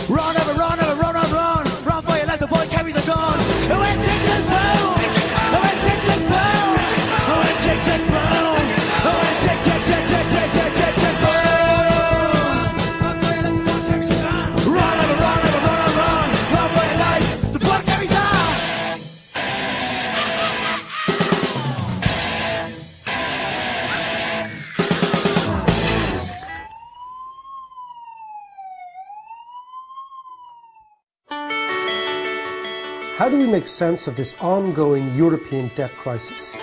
Run, ever run, ever run, run, run. Run for your life, the boy carries a gun. And when chicks and boom, and when chicks and boom, and when chicks and boom, and when chick, chick, chick, chick, chick, chick, chick, chick, boom. Run, ever run, ever run, run, run. Run for your life, the boy carries on. How do we make sense of this ongoing European debt crisis?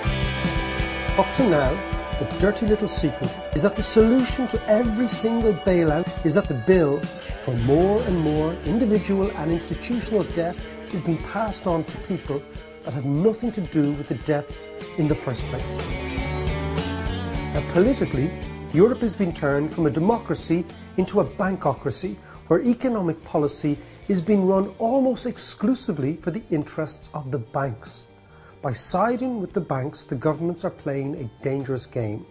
Up to now, the dirty little secret is that the solution to every single bailout is that the bill for more and more individual and institutional debt is being passed on to people that had nothing to do with the debts in the first place. Now, politically, Europe has been turned from a democracy into a bankocracy, where economic policy is being run almost exclusively for the interests of the banks. By siding with the banks, the governments are playing a dangerous game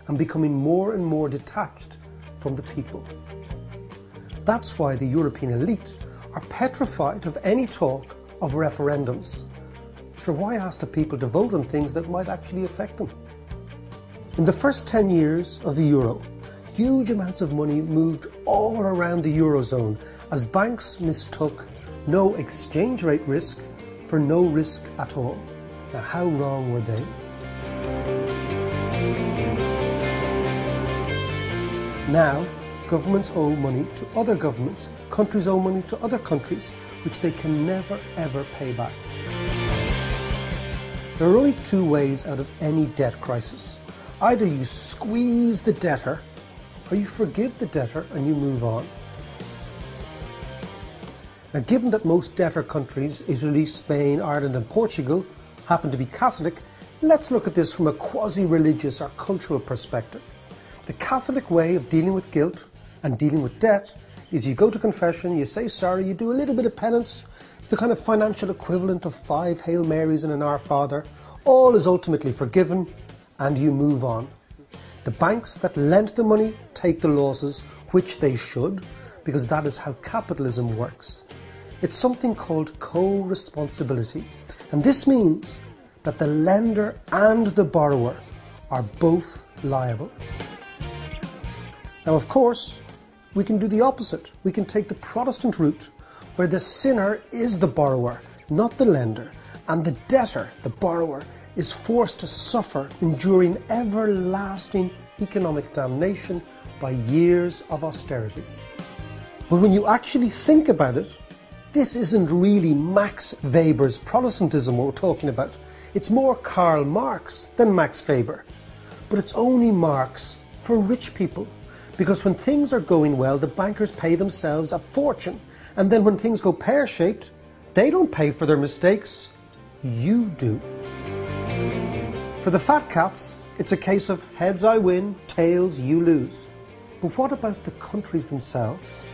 and becoming more and more detached from the people. That's why the European elite are petrified of any talk of referendums. So why ask the people to vote on things that might actually affect them? In the first 10 years of the euro, huge amounts of money moved all around the Eurozone as banks mistook no exchange rate risk for no risk at all. Now, how wrong were they? Now, governments owe money to other governments, countries owe money to other countries, which they can never ever pay back. There are only two ways out of any debt crisis. Either you squeeze the debtor, or you forgive the debtor and you move on. Now, given that most debtor countries, Italy, Spain, Ireland and Portugal, happen to be Catholic, let's look at this from a quasi-religious or cultural perspective. The Catholic way of dealing with guilt and dealing with debt is you go to confession, you say sorry, you do a little bit of penance. It's the kind of financial equivalent of 5 Hail Marys and an Our Father. All is ultimately forgiven and you move on. The banks that lent the money take the losses, which they should, because that is how capitalism works. It's something called co-responsibility, and this means that the lender and the borrower are both liable. Now, of course, we can do the opposite. We can take the Protestant route, where the sinner is the borrower, not the lender, and the debtor, the borrower, is forced to suffer, enduring everlasting economic damnation by years of austerity. But when you actually think about it, this isn't really Max Weber's Protestantism we're talking about. It's more Karl Marx than Max Weber. But it's only Marx for rich people, because when things are going well, the bankers pay themselves a fortune, and then when things go pear-shaped, they don't pay for their mistakes, you do. For the fat cats, it's a case of heads I win, tails you lose. But what about the countries themselves?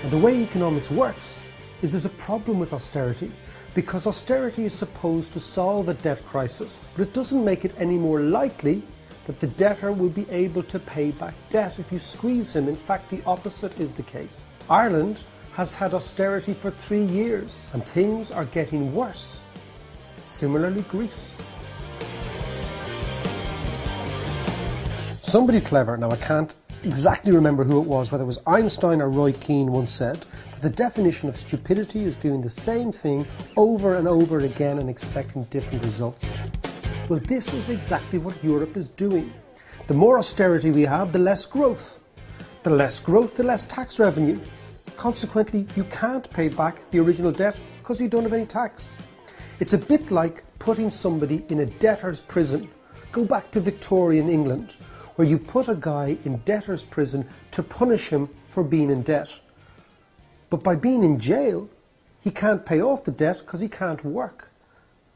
And the way economics works is there's a problem with austerity, because austerity is supposed to solve a debt crisis, but it doesn't make it any more likely that the debtor will be able to pay back debt if you squeeze him. In fact, the opposite is the case. Ireland has had austerity for 3 years, and things are getting worse. Similarly, Greece. Somebody clever, now I can't exactly remember who it was, whether it was Einstein or Roy Keane, once said that the definition of stupidity is doing the same thing over and over again and expecting different results. Well, this is exactly what Europe is doing. The more austerity we have, the less growth. The less growth, the less tax revenue. Consequently, you can't pay back the original debt because you don't have any tax. It's a bit like putting somebody in a debtor's prison. Go back to Victorian England, where you put a guy in debtor's prison to punish him for being in debt. But by being in jail, he can't pay off the debt because he can't work.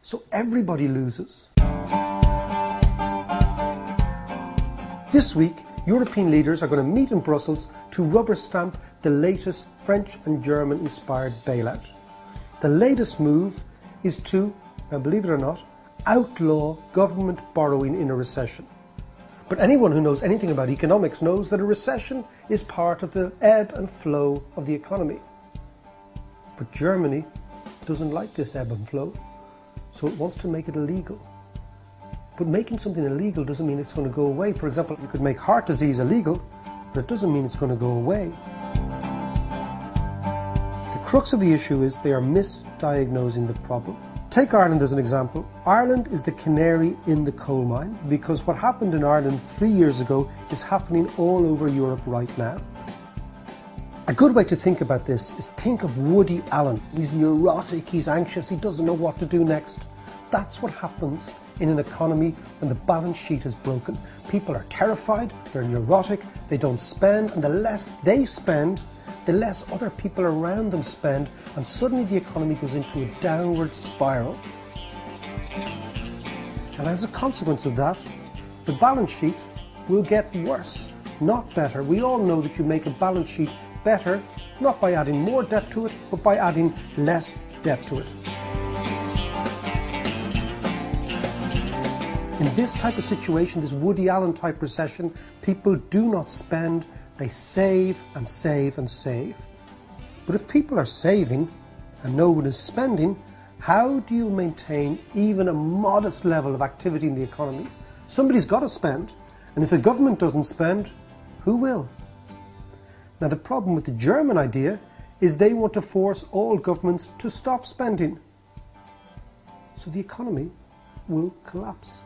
So everybody loses. This week, European leaders are going to meet in Brussels to rubber stamp the latest French and German inspired bailout. The latest move is to, now believe it or not, outlaw government borrowing in a recession. But anyone who knows anything about economics knows that a recession is part of the ebb and flow of the economy. But Germany doesn't like this ebb and flow, so it wants to make it illegal. But making something illegal doesn't mean it's going to go away. For example, you could make heart disease illegal, but it doesn't mean it's going to go away. The crux of the issue is they are misdiagnosing the problem. Take Ireland as an example. Ireland is the canary in the coal mine because what happened in Ireland 3 years ago is happening all over Europe right now. A good way to think about this is think of Woody Allen. He's neurotic, he's anxious, he doesn't know what to do next. That's what happens in an economy when the balance sheet is broken. People are terrified, they're neurotic, they don't spend, and the less they spend, the less other people around them spend, and suddenly the economy goes into a downward spiral. And as a consequence of that, the balance sheet will get worse, not better. We all know that you make a balance sheet better, not by adding more debt to it, but by adding less debt to it. In this type of situation, this Woody Allen type recession, people do not spend, they save and save and save. But if people are saving and no one is spending, how do you maintain even a modest level of activity in the economy? Somebody's got to spend, and if the government doesn't spend, who will? Now the problem with the German idea is they want to force all governments to stop spending. So the economy will collapse.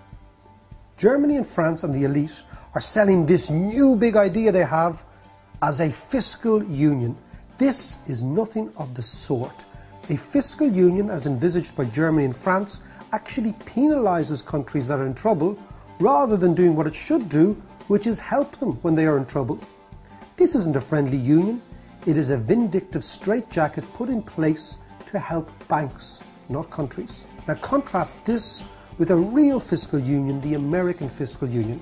Germany and France and the elite are selling this new big idea they have as a fiscal union. This is nothing of the sort. A fiscal union, as envisaged by Germany and France, actually penalises countries that are in trouble rather than doing what it should do, which is help them when they are in trouble. This isn't a friendly union, it is a vindictive straitjacket put in place to help banks, not countries. Now contrast this with a real fiscal union, the American fiscal union.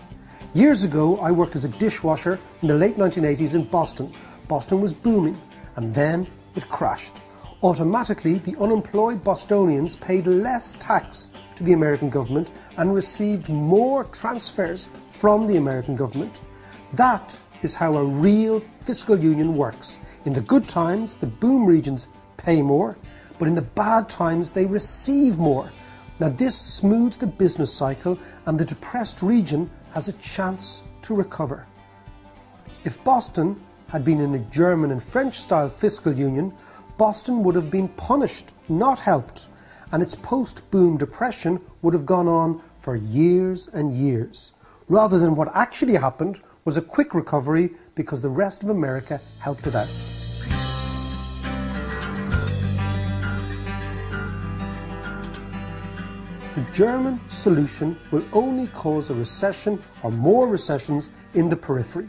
Years ago, I worked as a dishwasher in the late 1980s in Boston. Boston was booming, and then it crashed. Automatically, the unemployed Bostonians paid less tax to the American government and received more transfers from the American government. That is how a real fiscal union works. In the good times, the boom regions pay more, but in the bad times, they receive more. Now this smooths the business cycle and the depressed region has a chance to recover. If Boston had been in a German and French style fiscal union, Boston would have been punished, not helped, and its post-boom depression would have gone on for years and years, rather than what actually happened was a quick recovery because the rest of America helped it out. The German solution will only cause a recession or more recessions in the periphery.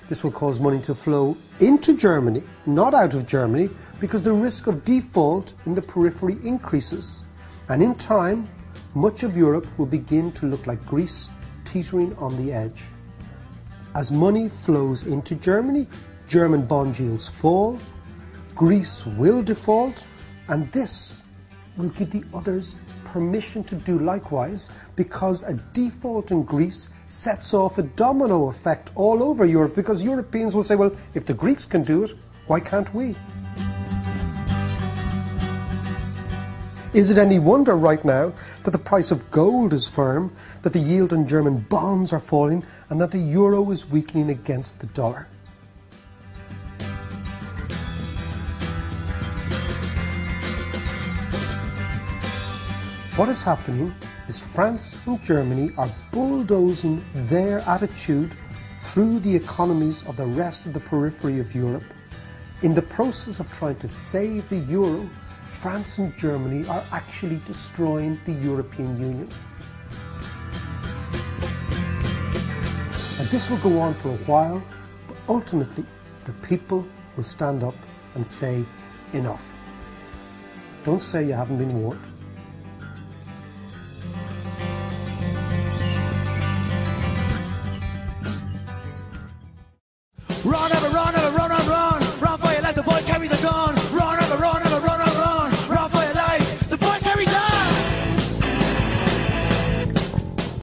This will cause money to flow into Germany, not out of Germany, because the risk of default in the periphery increases. And in time, much of Europe will begin to look like Greece, teetering on the edge. As money flows into Germany, German bond yields fall, Greece will default, and this will give the others permission to do likewise, because a default in Greece sets off a domino effect all over Europe, because Europeans will say, well, if the Greeks can do it, why can't we? Is it any wonder right now that the price of gold is firm, that the yield on German bonds are falling, and that the euro is weakening against the dollar? What is happening is France and Germany are bulldozing their attitude through the economies of the rest of the periphery of Europe. In the process of trying to save the euro, France and Germany are actually destroying the European Union. And this will go on for a while, but ultimately the people will stand up and say enough. Don't say you haven't been warned. Run, ever run,